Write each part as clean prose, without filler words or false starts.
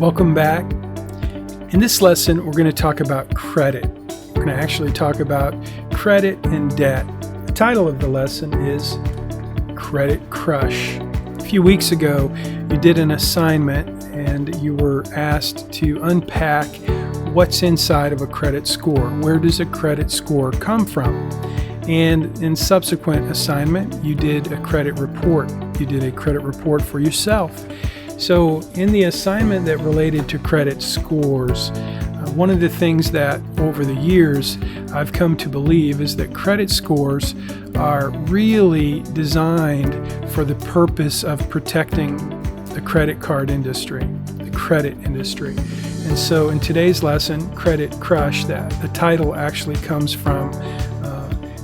Welcome back. In this lesson, we're going to talk about credit. We're going to actually talk about credit and debt. The title of the lesson is Credit Crush. A few weeks ago, you did an assignment and you were asked to unpack what's inside of a credit score. Where does a credit score come from? And in subsequent assignment, you did a credit report. You did a credit report for yourself. So in the assignment that related to credit scores, one of the things that over the years I've come to believe is that credit scores are really designed for the purpose of protecting the credit card industry, the credit industry. And so in today's lesson, Credit Crush, the title actually comes from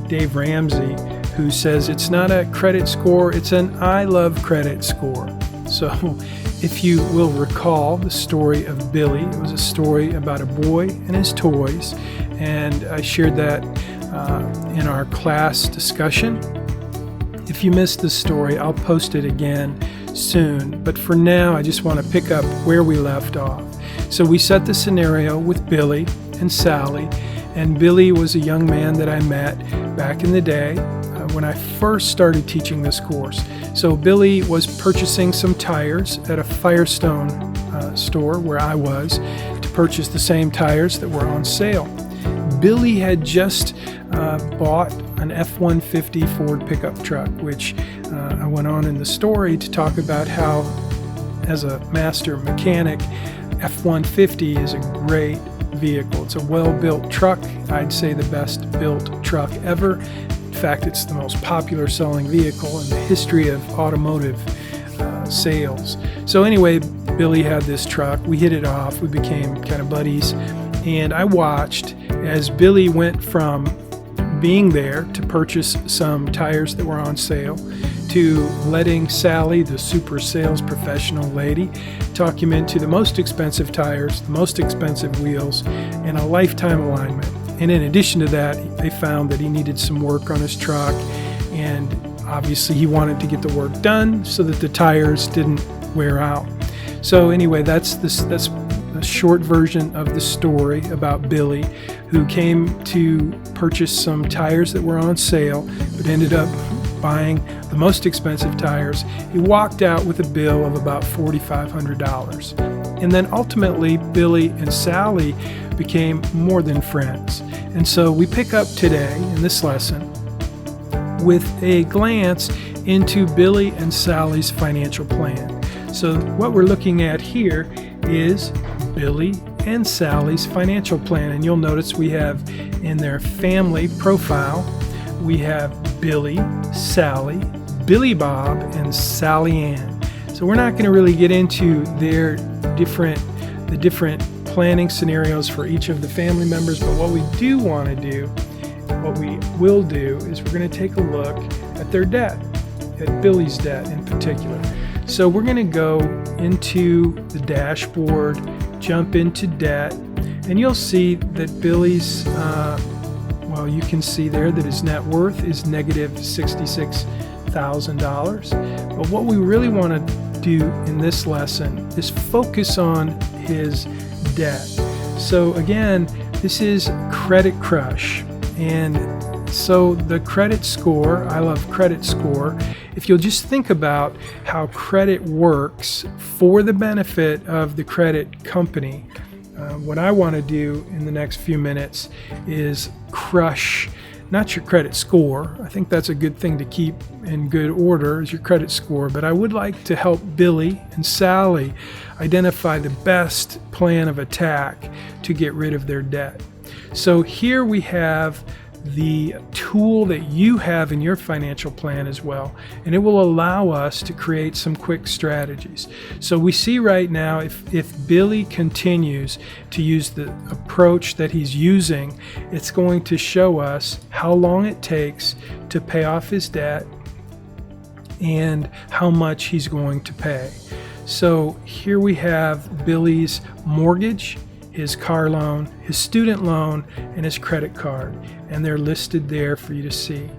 Dave Ramsey, who says it's not a credit score, it's an I love credit score. So if you will recall the story of Billy, it was a story about a boy and his toys, and I shared that in our class discussion. If you missed the story, I'll post it again soon, but for now I just want to pick up where we left off. So we set the scenario with Billy and Sally, and Billy was a young man that I met back in the day when I first started teaching this course. So Billy was purchasing some tires at a Firestone store where I was to purchase the same tires that were on sale. Billy had just bought an F-150 Ford pickup truck, which I went on in the story to talk about how, as a master mechanic, F-150 is a great vehicle. It's a well-built truck. I'd say the best built truck ever. In fact, it's the most popular selling vehicle in the history of automotive sales. So anyway, Billy had this truck. We hit it off. We became kind of buddies. And I watched as Billy went from being there to purchase some tires that were on sale to letting Sally, the super sales professional lady, talk him into the most expensive tires, the most expensive wheels, and a lifetime alignment. And in addition to that, they found that he needed some work on his truck, and obviously he wanted to get the work done so that the tires didn't wear out. So anyway, that's a short version of the story about Billy, who came to purchase some tires that were on sale, but ended up buying the most expensive tires. He walked out with a bill of about $4,500. And then ultimately, Billy and Sally became more than friends. And so we pick up today in this lesson with a glance into Billy and Sally's financial plan. So what we're looking at here is Billy and Sally's financial plan. And you'll notice we have in their family profile, we have Billy, Sally, Billy Bob, and Sally Ann. So we're not going to really get into the different planning scenarios for each of the family members, but what we will do is we're going to take a look at their debt, at Billy's debt in particular. So we're going to go into the dashboard, jump into debt, and you'll see that Billy's you can see there that his net worth is negative $66,000. But what we really want to do in this lesson is focus on his debt. So again, this is Credit Crush. And so the credit score, I love credit score. If you'll just think about how credit works for the benefit of the credit company, what I want to do in the next few minutes is crush not your credit score. I think that's a good thing to keep in good order, is your credit score, but I would like to help Billy and Sally identify the best plan of attack to get rid of their debt. So here we have the tool that you have in your financial plan as well, and it will allow us to create some quick strategies. So we see right now, if Billy continues to use the approach that he's using, it's going to show us how long it takes to pay off his debt and how much he's going to pay. So here we have Billy's mortgage, his car loan, his student loan, and his credit card, and they're listed there for you to see.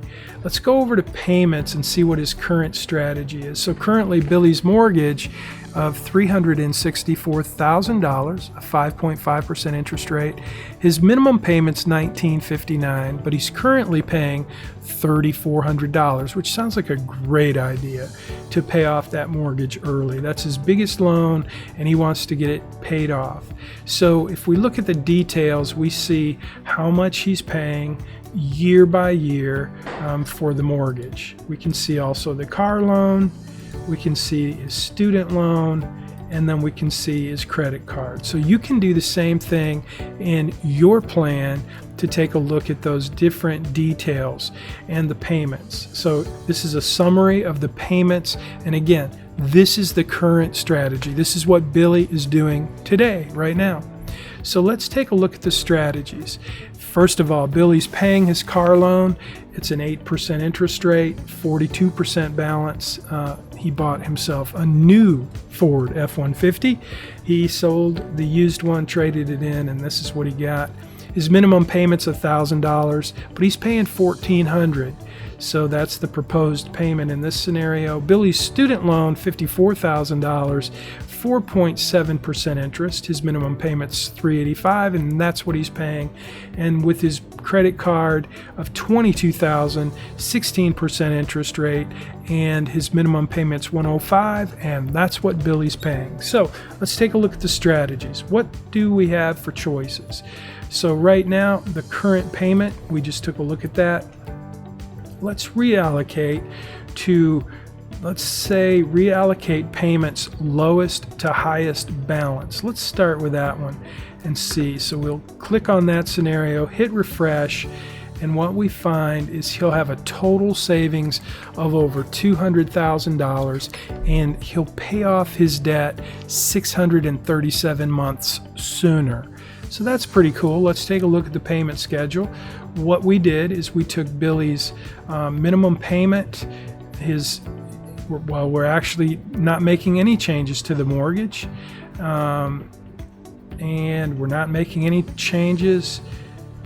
Let's go over to payments and see what his current strategy is. So currently Billy's mortgage of $364,000, a 5.5% interest rate. His minimum payment's $1,959, but he's currently paying $3,400, which sounds like a great idea to pay off that mortgage early. That's his biggest loan, and he wants to get it paid off. So if we look at the details, we see how much he's paying year by year for the mortgage. We can see also the car loan, we can see his student loan, and then we can see his credit card. So you can do the same thing in your plan to take a look at those different details and the payments. So this is a summary of the payments, and again, this is the current strategy. This is what Billy is doing today, right now. So let's take a look at the strategies. First of all, Billy's paying his car loan. It's an 8% interest rate, 42% balance. He bought himself a new Ford F-150. He sold the used one, traded it in, and this is what he got. His minimum payment's $1,000, but he's paying $1,400. So that's the proposed payment in this scenario. Billy's student loan, $54,000, 4.7% interest. His minimum payment's $385, and that's what he's paying. And with his credit card of $22,000, 16% interest rate, and his minimum payment's $105, and that's what Billy's paying. So let's take a look at the strategies. What do we have for choices? So right now, the current payment, we just took a look at that. Let's reallocate to, let's say, reallocate payments lowest to highest balance. Let's start with that one and see. So we'll click on that scenario, hit refresh, and what we find is he'll have a total savings of over $200,000, and he'll pay off his debt 637 months sooner. So that's pretty cool. Let's take a look at the payment schedule. What we did is we took Billy's minimum payment, we're actually not making any changes to the mortgage, and we're not making any changes.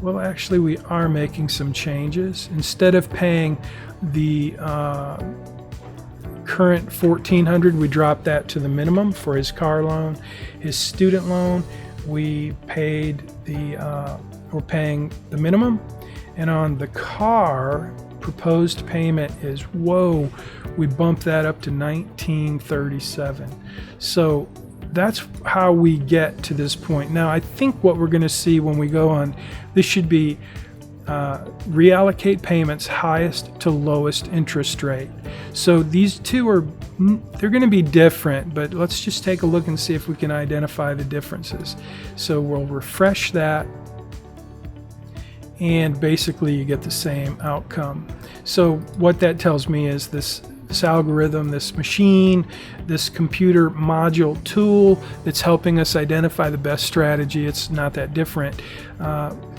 Well, actually, we are making some changes. Instead of paying the current $1,400, we dropped that to the minimum for his car loan. His student loan, we're paying the minimum, and on the car, proposed payment is, whoa, we bumped that up to $1,937. So that's how we get to this point. Now, I think what we're going to see when we go on, this should be reallocate payments highest to lowest interest rate. So these two they're going to be different, but let's just take a look and see if we can identify the differences. So we'll refresh that, and basically you get the same outcome. So what that tells me is this algorithm, this machine, this computer module tool that's helping us identify the best strategy, it's not that different.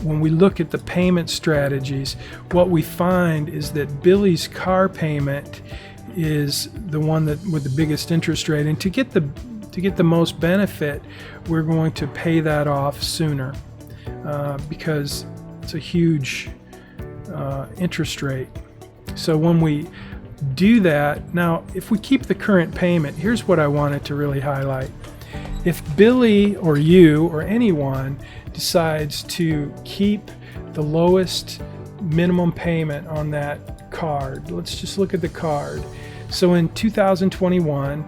When we look at the payment strategies, what we find is that Billy's car payment is the one that with the biggest interest rate, and to get the most benefit, we're going to pay that off sooner because it's a huge interest rate. So when we do that, now if we keep the current payment, here's what I wanted to really highlight. If Billy or you or anyone decides to keep the lowest minimum payment on that card, let's just look at the card. So in 2021,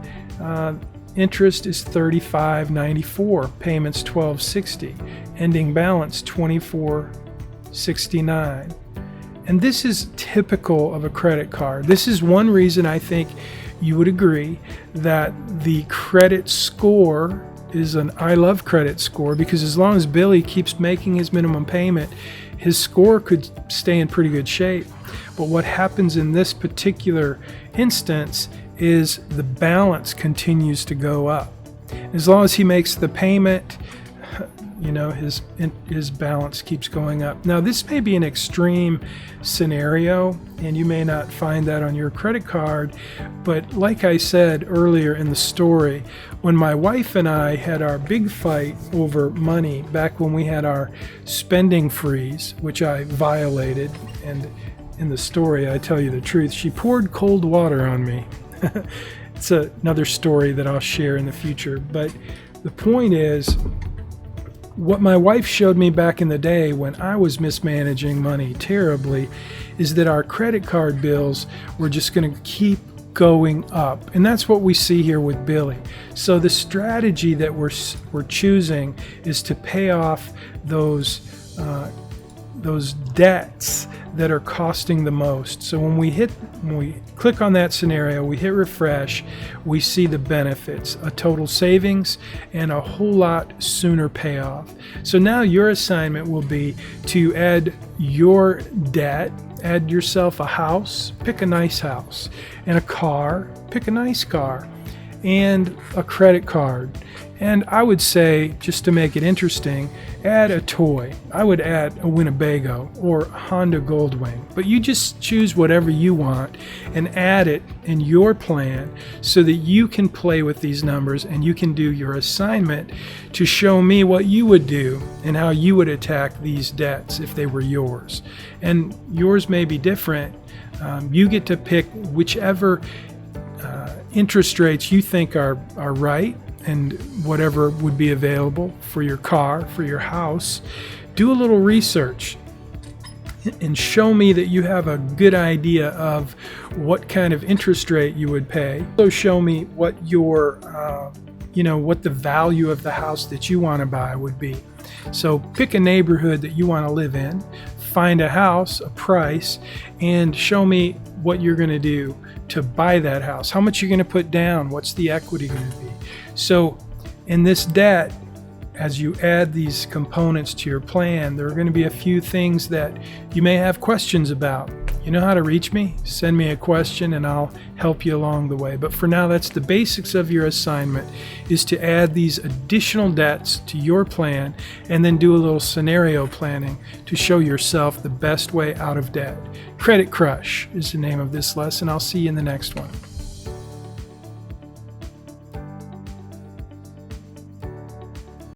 interest is $35.94, payments $12.60, ending balance $24.69. And this is typical of a credit card. This is one reason I think you would agree that the credit score is an I love credit score, because as long as Billy keeps making his minimum payment, his score could stay in pretty good shape. But what happens in this particular instance is the balance continues to go up. As long as he makes the payment, his balance keeps going up. Now, this may be an extreme scenario, and you may not find that on your credit card, but like I said earlier in the story, when my wife and I had our big fight over money back when we had our spending freeze, which I violated, and in the story I tell you the truth, she poured cold water on me. It's another story that I'll share in the future, but the point is, what my wife showed me back in the day when I was mismanaging money terribly is that our credit card bills were just going to keep going up. And that's what we see here with Billy. So the strategy that we're choosing is to pay off those debts that are costing the most. So when we click on that scenario, we hit refresh, we see the benefits, a total savings and a whole lot sooner payoff. So now your assignment will be to add your debt, add yourself a house, pick a nice house, and a car, pick a nice car, and a credit card. And I would say, just to make it interesting, add a toy. I would add a Winnebago or a Honda Goldwing. But you just choose whatever you want and add it in your plan so that you can play with these numbers and you can do your assignment to show me what you would do and how you would attack these debts if they were yours. And yours may be different. You get to pick whichever interest rates you think are right, and whatever would be available for your car, for your house. Do a little research and show me that you have a good idea of what kind of interest rate you would pay. Also show me what your, what the value of the house that you want to buy would be. So pick a neighborhood that you want to live in, find a house, a price, and show me what you're going to do to buy that house. How much you're going to put down? What's the equity going to be? So in this debt, as you add these components to your plan, there are going to be a few things that you may have questions about. You know how to reach me? Send me a question and I'll help you along the way. But for now, that's the basics of your assignment, is to add these additional debts to your plan and then do a little scenario planning to show yourself the best way out of debt. Credit Crush is the name of this lesson. I'll see you in the next one.